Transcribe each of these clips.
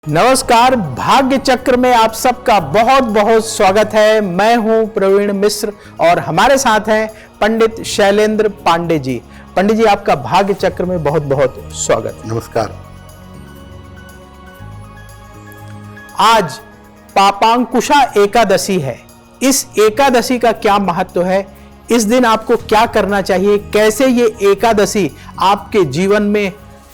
नमस्कार, भाग्य चक्र में आप सबका बहुत बहुत स्वागत है। मैं हूं प्रवीण मिश्र और हमारे साथ हैं पंडित शैलेंद्र पांडे जी। पंडित जी, आपका भाग्य चक्र में बहुत बहुत स्वागत। नमस्कार। आज पापांकुशा एकादशी है। इस एकादशी का क्या महत्व है? इस दिन आपको क्या करना चाहिए? कैसे ये एकादशी आपके जीवन में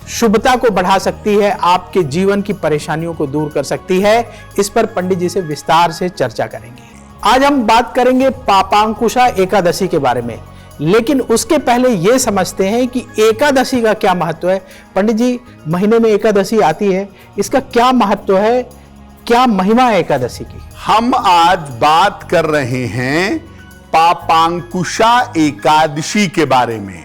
शुभता को बढ़ा सकती है, आपके जीवन की परेशानियों को दूर कर सकती है? इस पर पंडित जी से विस्तार से चर्चा करेंगे। आज हम बात करेंगे पापांकुशा एकादशी के बारे में, लेकिन उसके पहले यह समझते हैं कि एकादशी का क्या महत्व है। पंडित जी, महीने में एकादशी आती है, इसका क्या महत्व है, क्या महिमा है एकादशी की? हम आज बात कर रहे हैं पापांकुशा एकादशी के बारे में,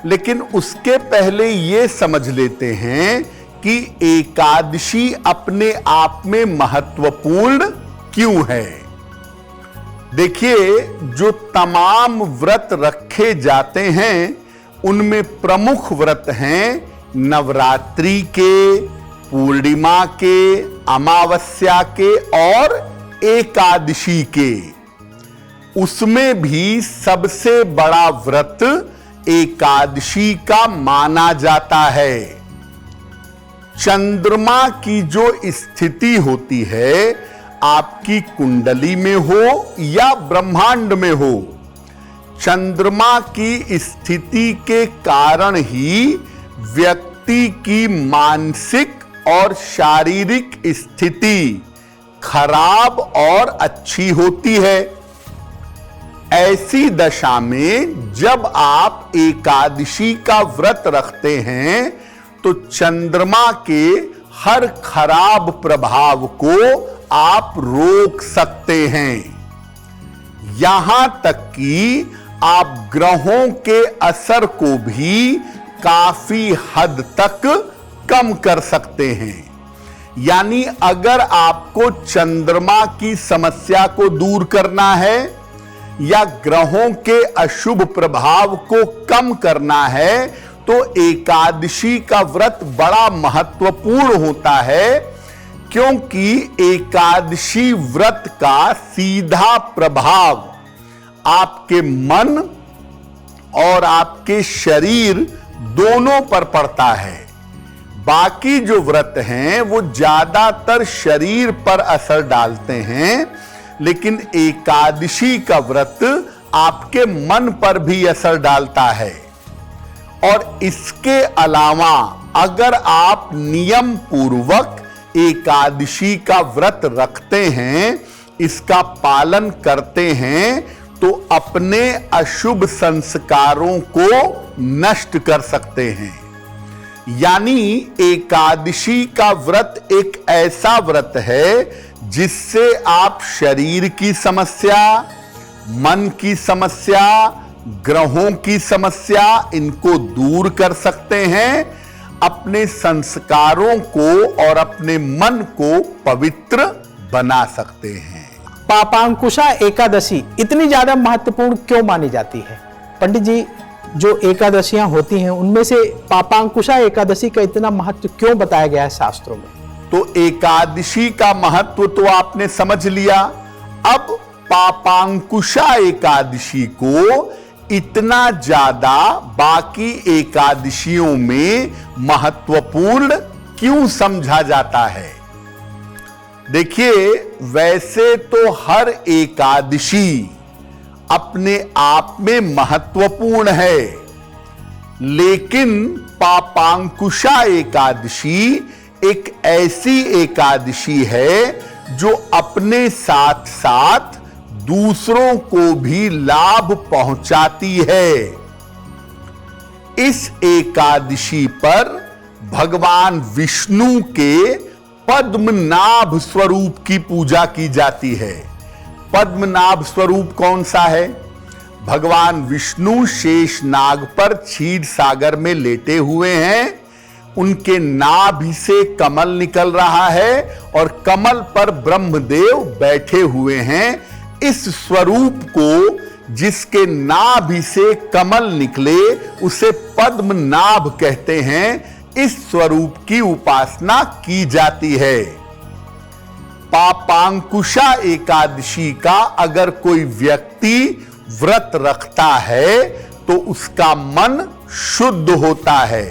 लेकिन उसके पहले यह समझ लेते हैं कि एकादशी अपने आप में महत्वपूर्ण क्यों है। देखिए, जो तमाम व्रत रखे जाते हैं उनमें प्रमुख व्रत हैं नवरात्रि के, पूर्णिमा के, अमावस्या के और एकादशी के। उसमें भी सबसे बड़ा व्रत एकादशी का माना जाता है। चंद्रमा की जो स्थिति होती है, आपकी कुंडली में हो या ब्रह्मांड में हो, चंद्रमा की स्थिति के कारण ही व्यक्ति की मानसिक और शारीरिक स्थिति खराब और अच्छी होती है। ऐसी दशा में जब आप एकादशी का व्रत रखते हैं तो चंद्रमा के हर खराब प्रभाव को आप रोक सकते हैं। यहां तक कि आप ग्रहों के असर को भी काफी हद तक कम कर सकते हैं। यानी अगर आपको चंद्रमा की समस्या को दूर करना है या ग्रहों के अशुभ प्रभाव को कम करना है तो एकादशी का व्रत बड़ा महत्वपूर्ण होता है, क्योंकि एकादशी व्रत का सीधा प्रभाव आपके मन और आपके शरीर दोनों पर पड़ता है। बाकी जो व्रत हैं वो ज्यादातर शरीर पर असर डालते हैं, लेकिन एकादशी का व्रत आपके मन पर भी असर डालता है। और इसके अलावा अगर आप नियम पूर्वक एकादशी का व्रत रखते हैं, इसका पालन करते हैं, तो अपने अशुभ संस्कारों को नष्ट कर सकते हैं। यानी एकादशी का व्रत एक ऐसा व्रत है जिससे आप शरीर की समस्या, मन की समस्या, ग्रहों की समस्या, इनको दूर कर सकते हैं, अपने संस्कारों को और अपने मन को पवित्र बना सकते हैं। पापांकुशा एकादशी इतनी ज्यादा महत्वपूर्ण क्यों मानी जाती है? पंडित जी, जो एकादशियां होती हैं उनमें से पापांकुशा एकादशी का इतना महत्व क्यों बताया गया है शास्त्रों में? तो एकादशी का महत्व तो आपने समझ लिया। अब पापांकुशा एकादशी को इतना ज्यादा बाकी एकादशियों में महत्वपूर्ण क्यों समझा जाता है? देखिए, वैसे तो हर एकादशी अपने आप में महत्वपूर्ण है, लेकिन पापांकुशा एकादशी एक ऐसी एकादशी है जो अपने साथ साथ दूसरों को भी लाभ पहुंचाती है। इस एकादशी पर भगवान विष्णु के पद्मनाभ स्वरूप की पूजा की जाती है। पद्मनाभ स्वरूप कौन सा है? भगवान विष्णु शेषनाग पर क्षीर सागर में लेटे हुए हैं, उनके नाभि से कमल निकल रहा है और कमल पर ब्रह्मदेव बैठे हुए हैं। इस स्वरूप को, जिसके नाभि से कमल निकले, उसे पद्मनाभ कहते हैं। इस स्वरूप की उपासना की जाती है। पापांकुशा एकादशी का अगर कोई व्यक्ति व्रत रखता है तो उसका मन शुद्ध होता है।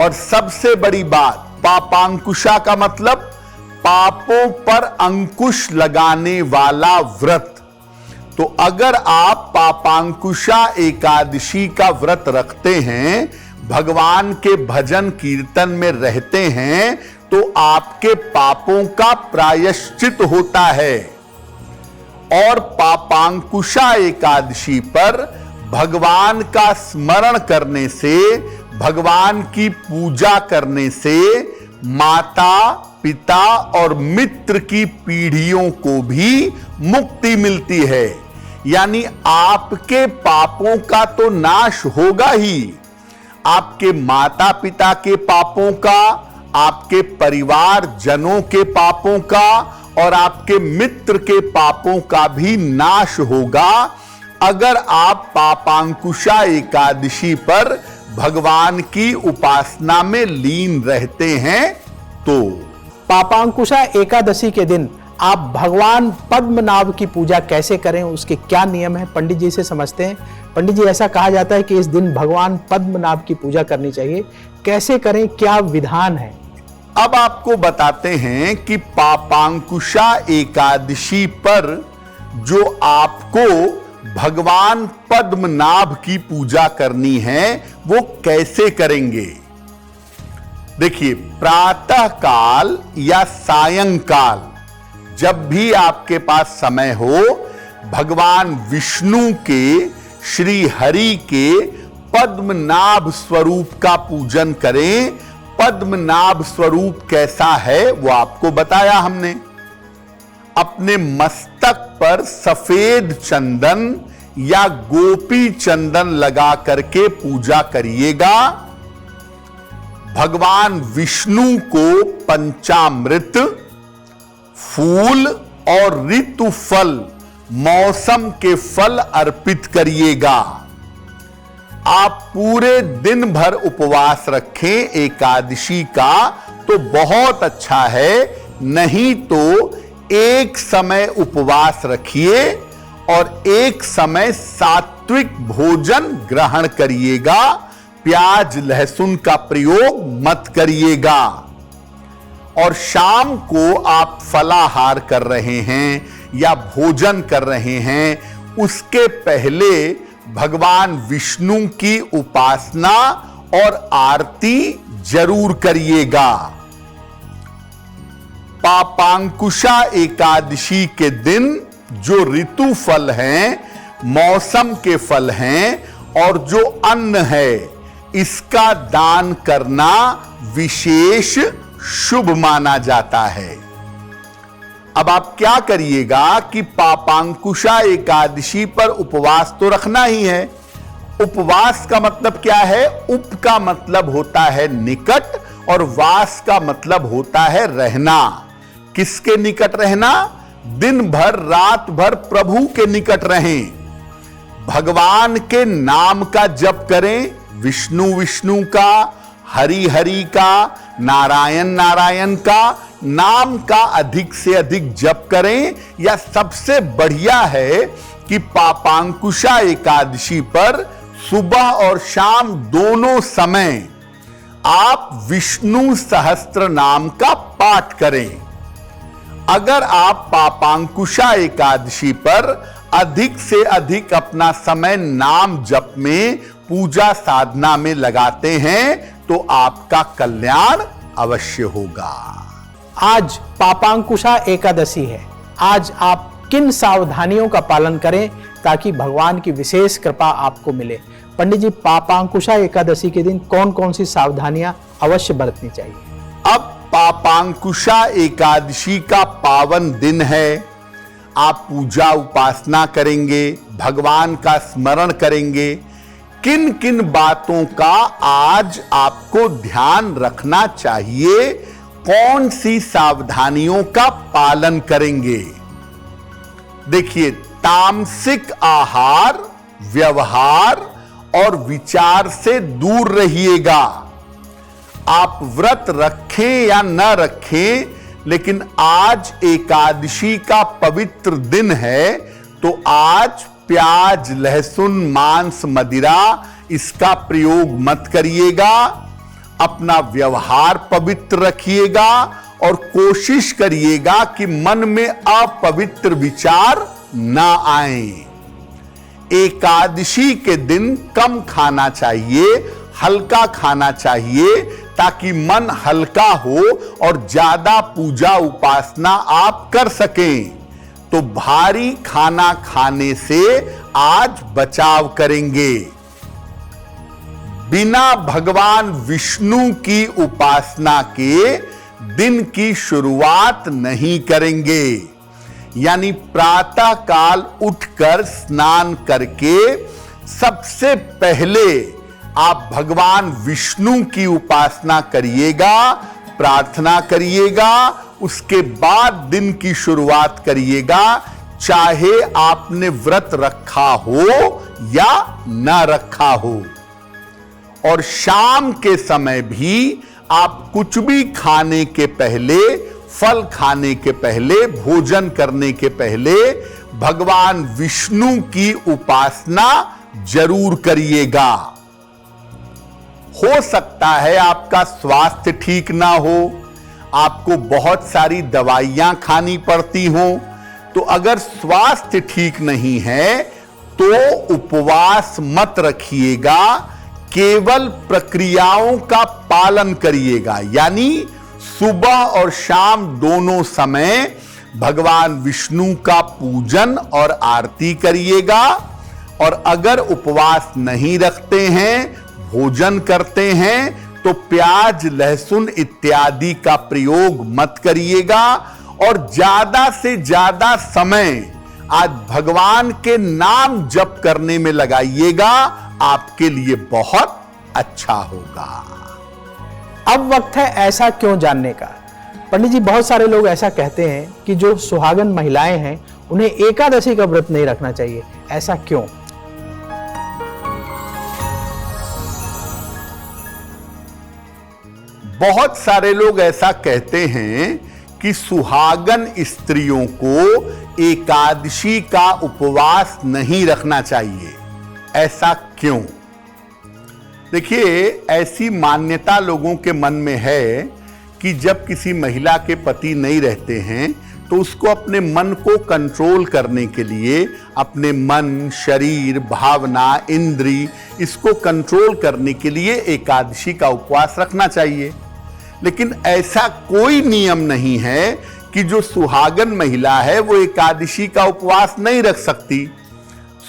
और सबसे बड़ी बात, पापांकुशा का मतलब पापों पर अंकुश लगाने वाला व्रत। तो अगर आप पापांकुशा एकादशी का व्रत रखते हैं, भगवान के भजन कीर्तन में रहते हैं, तो आपके पापों का प्रायश्चित होता है। और पापांकुशा एकादशी पर भगवान का स्मरण करने से, भगवान की पूजा करने से माता, पिता और मित्र की पीढ़ियों को भी मुक्ति मिलती है। यानी आपके पापों का तो नाश होगा ही, आपके माता पिता के पापों का, आपके परिवार जनों के पापों का और आपके मित्र के पापों का भी नाश होगा अगर आप पापांकुशा एकादशी पर भगवान की उपासना में लीन रहते हैं। तो पापांकुशा एकादशी के दिन आप भगवान पद्मनाभ की पूजा कैसे करें, उसके क्या नियम है, पंडित जी से समझते हैं। पंडित जी, ऐसा कहा जाता है कि इस दिन भगवान पद्मनाभ की पूजा करनी चाहिए, कैसे करें, क्या विधान है? अब आपको बताते हैं कि पापांकुशा एकादशी पर जो आपको भगवान पद्मनाभ की पूजा करनी है वो कैसे करेंगे। देखिए, प्रातः काल या सायंकाल जब भी आपके पास समय हो, भगवान विष्णु के, श्री हरि के पद्मनाभ स्वरूप का पूजन करें। पद्मनाभ स्वरूप कैसा है वो आपको बताया हमने। अपने मस्तक पर सफेद चंदन या गोपी चंदन लगा करके पूजा करिएगा। भगवान विष्णु को पंचामृत, फूल और ऋतु फल, मौसम के फल अर्पित करिएगा। आप पूरे दिन भर उपवास रखें एकादशी का तो बहुत अच्छा है, नहीं तो एक समय उपवास रखिए और एक समय सात्विक भोजन ग्रहण करिएगा। प्याज लहसुन का प्रयोग मत करिएगा। और शाम को आप फलाहार कर रहे हैं या भोजन कर रहे हैं, उसके पहले भगवान विष्णु की उपासना और आरती जरूर करिएगा। पापांकुशा एकादशी के दिन जो ऋतु फल हैं, मौसम के फल हैं और जो अन्न है, इसका दान करना विशेष शुभ माना जाता है। अब आप क्या करिएगा कि पापांकुशा एकादशी पर उपवास तो रखना ही है। उपवास का मतलब क्या है? उप का मतलब होता है निकट और वास का मतलब होता है रहना। किसके निकट रहना? दिन भर रात भर प्रभु के निकट रहें, भगवान के नाम का जप करें, विष्णु विष्णु का, हरि हरि का, नारायण नारायण का नाम का अधिक से अधिक जप करें। या सबसे बढ़िया है कि पापांकुशा एकादशी पर सुबह और शाम दोनों समय आप विष्णु सहस्त्र नाम का पाठ करें। अगर आप पापांकुशा एकादशी पर अधिक से अधिक अपना समय नाम जप में, पूजा साधना में लगाते हैं तो आपका कल्याण अवश्य होगा। आज पापांकुशा एकादशी है। आज आप किन सावधानियों का पालन करें ताकि भगवान की विशेष कृपा आपको मिले? पंडित जी, पापांकुशा एकादशी के दिन कौन कौन सी सावधानियां अवश्य बरतनी चाहिए? अब पापांकुशा एकादशी का पावन दिन है। आप पूजा उपासना करेंगे, भगवान का स्मरण करेंगे। किन किन बातों का आज आपको ध्यान रखना चाहिए, कौन सी सावधानियों का पालन करेंगे? देखिए, तामसिक आहार, व्यवहार और विचार से दूर रहिएगा। आप व्रत रखें या न रखें, लेकिन आज एकादशी का पवित्र दिन है, तो आज प्याज, लहसुन, मांस, मदिरा इसका प्रयोग मत करिएगा। अपना व्यवहार पवित्र रखिएगा और कोशिश करिएगा कि मन में अपवित्र विचार ना आए। एकादशी के दिन कम खाना चाहिए, हल्का खाना चाहिए, ताकि मन हल्का हो और ज्यादा पूजा उपासना आप कर सकें। तो भारी खाना खाने से आज बचाव करेंगे। बिना भगवान विष्णु की उपासना के दिन की शुरुआत नहीं करेंगे। यानी प्रातः काल उठकर स्नान करके सबसे पहले आप भगवान विष्णु की उपासना करिएगा, प्रार्थना करिएगा, उसके बाद दिन की शुरुआत करिएगा, चाहे आपने व्रत रखा हो या ना रखा हो। और शाम के समय भी आप कुछ भी खाने के पहले, फल खाने के पहले, भोजन करने के पहले भगवान विष्णु की उपासना जरूर करिएगा। हो सकता है आपका स्वास्थ्य ठीक ना हो, आपको बहुत सारी दवाइयां खानी पड़ती हो, तो अगर स्वास्थ्य ठीक नहीं है तो उपवास मत रखिएगा, केवल प्रक्रियाओं का पालन करिएगा। यानी सुबह और शाम दोनों समय भगवान विष्णु का पूजन और आरती करिएगा। और अगर उपवास नहीं रखते हैं, भोजन करते हैं, तो प्याज, लहसुन इत्यादि का प्रयोग मत करिएगा। और ज्यादा से ज्यादा समय आज भगवान के नाम जप करने में लगाइएगा, आपके लिए बहुत अच्छा होगा। अब वक्त है ऐसा क्यों जानने का। पंडित जी, बहुत सारे लोग ऐसा कहते हैं कि जो सुहागन महिलाएं हैं उन्हें एकादशी का व्रत नहीं रखना चाहिए, ऐसा क्यों? बहुत सारे लोग ऐसा कहते हैं कि सुहागन स्त्रियों को एकादशी का उपवास नहीं रखना चाहिए, ऐसा क्यों? देखिए, ऐसी मान्यता लोगों के मन में है कि जब किसी महिला के पति नहीं रहते हैं तो उसको अपने मन को कंट्रोल करने के लिए, अपने मन, शरीर, भावना, इंद्री, इसको कंट्रोल करने के लिए एकादशी का उपवास रखना चाहिए। लेकिन ऐसा कोई नियम नहीं है कि जो सुहागन महिला है वो एकादशी का उपवास नहीं रख सकती।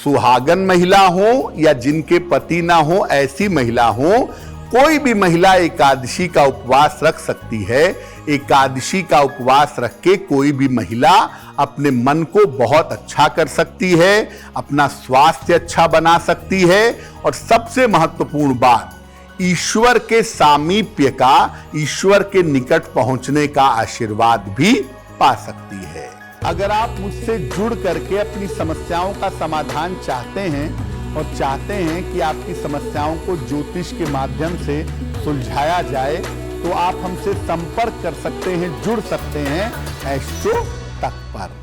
सुहागन महिला हो या जिनके पति ना हो, ऐसी महिला हो, कोई भी महिला एकादशी का उपवास रख सकती है। एकादशी का उपवास रख के कोई भी महिला अपने मन को बहुत अच्छा कर सकती है, अपना स्वास्थ्य अच्छा बना सकती है, और सबसे महत्वपूर्ण बात, ईश्वर के सामीप्य का, ईश्वर के निकट पहुंचने का आशीर्वाद भी पा सकती है। अगर आप मुझसे जुड़ करके अपनी समस्याओं का समाधान चाहते हैं और चाहते हैं कि आपकी समस्याओं को ज्योतिष के माध्यम से सुलझाया जाए, तो आप हमसे संपर्क कर सकते हैं, जुड़ सकते हैं एस्ट्रो तक पर।